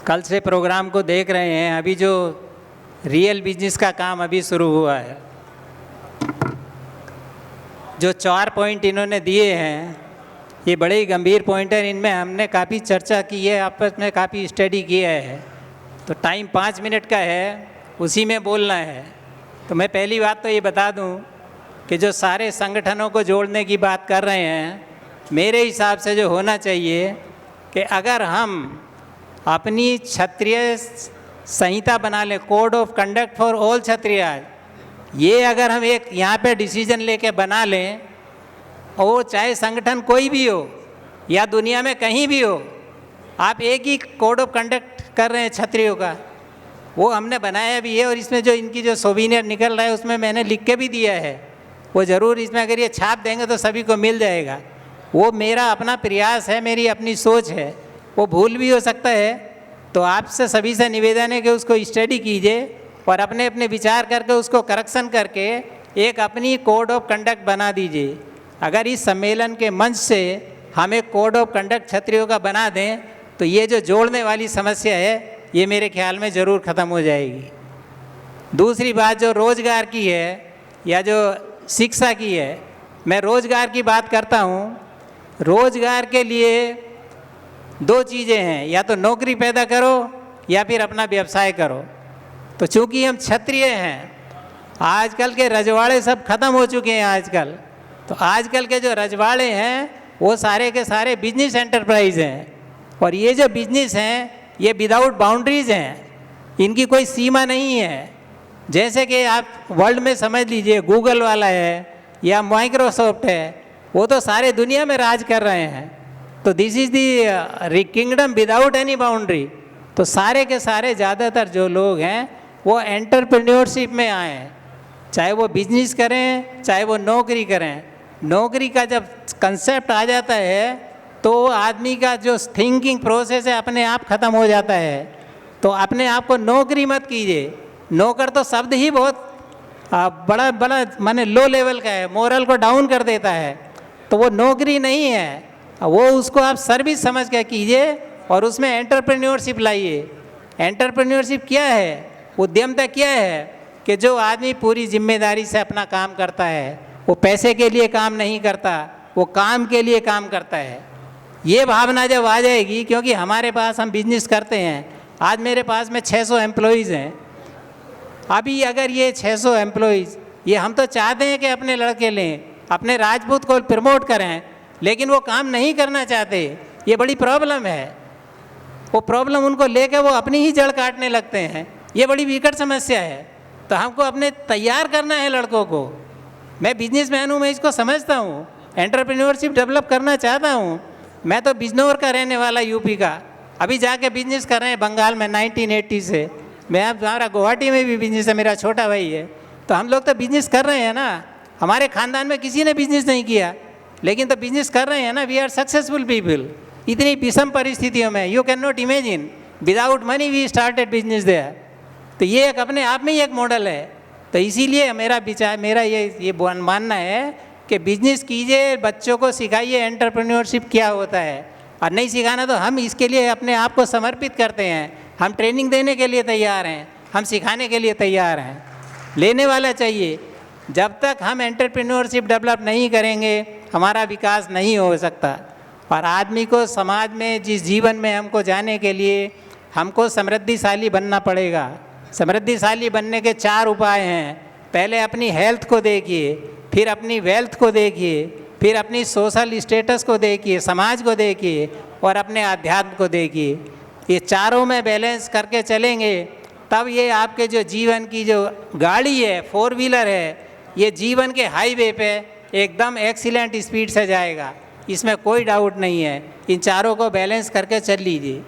कल से प्रोग्राम को देख रहे हैं। अभी जो रियल बिजनेस का काम अभी शुरू हुआ है, जो 4 पॉइंट इन्होंने दिए हैं, ये बड़े ही गंभीर पॉइंट हैं। इनमें हमने काफ़ी चर्चा की है, आपस में काफ़ी स्टडी किया है। तो टाइम 5 मिनट का है, उसी में बोलना है। तो मैं पहली बात तो ये बता दूं कि जो सारे संगठनों को जोड़ने की बात कर रहे हैं, मेरे हिसाब से जो होना चाहिए कि अगर हम अपनी क्षत्रिय संहिता बना लें, code of conduct for all Kshatriya, ये अगर हम एक यहाँ पे डिसीजन लेके बना लें, और चाहे संगठन कोई भी हो या दुनिया में कहीं भी हो, आप एक ही कोड ऑफ कंडक्ट कर रहे हैं क्षत्रियों का, वो हमने बनाया भी है। और इसमें जो इनकी जो सोवीनियर निकल रहा है उसमें मैंने लिख के भी दिया है, वो ज़रूर इसमें अगर ये छाप देंगे तो सभी को मिल जाएगा। वो मेरा अपना प्रयास है, मेरी अपनी सोच है, वो भूल भी हो सकता है। तो आपसे सभी से निवेदन है कि उसको स्टडी कीजिए और अपने अपने विचार करके उसको करेक्शन करके एक अपनी कोड ऑफ कंडक्ट बना दीजिए। अगर इस सम्मेलन के मंच से हम एक कोड ऑफ कंडक्ट क्षत्रियों का बना दें तो ये जो जोड़ने वाली समस्या है ये मेरे ख्याल में ज़रूर ख़त्म हो जाएगी। दूसरी बात जो रोज़गार की है या जो शिक्षा की है, मैं रोज़गार की बात करता हूँ। रोज़गार के लिए 2 चीज़ें हैं, या तो नौकरी पैदा करो या फिर अपना व्यवसाय करो। तो चूँकि हम क्षत्रिय हैं, आजकल के रजवाड़े सब खत्म हो चुके हैं आजकल। तो आजकल के जो रजवाड़े हैं वो सारे के सारे बिजनेस एंटरप्राइज हैं, और ये जो बिजनेस हैं ये विदाउट बाउंड्रीज हैं, इनकी कोई सीमा नहीं है। जैसे कि आप वर्ल्ड में समझ लीजिए, गूगल वाला है या माइक्रोसॉफ्ट है, वो तो सारे दुनिया में राज कर रहे हैं। तो this is the kingdom without any boundary. तो सारे के सारे ज़्यादातर जो लोग हैं वो एंटरप्रेन्योरशिप में आए हैं, चाहे वो बिजनेस करें चाहे वो नौकरी करें। नौकरी का जब कंसेप्ट आ जाता है तो आदमी का जो थिंकिंग प्रोसेस है अपने आप ख़त्म हो जाता है। तो अपने आप को नौकरी मत कीजिए। नौकर तो शब्द ही बहुत बड़ा बड़ा माने लो लेवल का है, मोरल को डाउन कर देता है। तो वो नौकरी नहीं है, वो उसको आप सर्विस समझ के कीजिए और उसमें एंटरप्रेन्योरशिप लाइए। एंटरप्रेन्योरशिप क्या है, उद्यमता क्या है कि जो आदमी पूरी जिम्मेदारी से अपना काम करता है, वो पैसे के लिए काम नहीं करता, वो काम के लिए काम करता है। ये भावना जब आ जाएगी, क्योंकि हमारे पास हम बिजनेस करते हैं, आज मेरे पास में 600 एम्प्लॉइज़ हैं। अभी अगर ये 600 एम्प्लॉइज़, ये हम तो चाहते हैं कि अपने लड़के लें, अपने राजपूत को प्रमोट करें, लेकिन वो काम नहीं करना चाहते। ये बड़ी प्रॉब्लम है। वो प्रॉब्लम उनको लेकर वो अपनी ही जड़ काटने लगते हैं। ये बड़ी विकट समस्या है। तो हमको अपने तैयार करना है लड़कों को। मैं बिजनेसमैन हूँ, मैं इसको समझता हूँ, एंटरप्रेन्योरशिप डेवलप करना चाहता हूँ। मैं तो बिजनौर का रहने वाला, यूपी का, अभी जाके बिजनेस कर रहे हैं बंगाल में 1980 से। मैं अब हमारा गुवाहाटी में भी बिजनेस है, मेरा छोटा भाई है। तो हम लोग तो बिजनेस कर रहे हैं ना। हमारे ख़ानदान में किसी ने बिजनेस नहीं किया, लेकिन तो बिजनेस कर रहे हैं ना। We are successful people. इतनी विषम परिस्थितियों में, you can not imagine, without money we started business there. तो ये एक अपने आप में ही एक मॉडल है। तो इसीलिए मेरा विचार, मेरा ये मानना है कि बिजनेस कीजिए, बच्चों को सिखाइए एंटरप्रेन्योरशिप क्या होता है। और नहीं सिखाना तो हम इसके लिए अपने आप को समर्पित करते हैं। हम ट्रेनिंग देने के लिए तैयार हैं, हम सिखाने के लिए तैयार हैं। लेने वाला चाहिए। जब तक हम एंटरप्रेन्योरशिप डेवलप नहीं करेंगे हमारा विकास नहीं हो सकता। और आदमी को समाज में जिस जीवन में हमको जाने के लिए हमको समृद्धिशाली बनना पड़ेगा। समृद्धिशाली बनने के 4 उपाय हैं। पहले अपनी हेल्थ को देखिए, फिर अपनी वेल्थ को देखिए, फिर अपनी सोशल स्टेटस को देखिए, समाज को देखिए, और अपने अध्यात्म को देखिए। ये चारों में बैलेंस करके चलेंगे तब ये आपके जो जीवन की जो गाड़ी है, 4 व्हीलर है, ये जीवन के हाईवे पे एकदम एक्सीलेंट स्पीड से जाएगा। इसमें कोई डाउट नहीं है। इन चारों को बैलेंस करके चल लीजिए।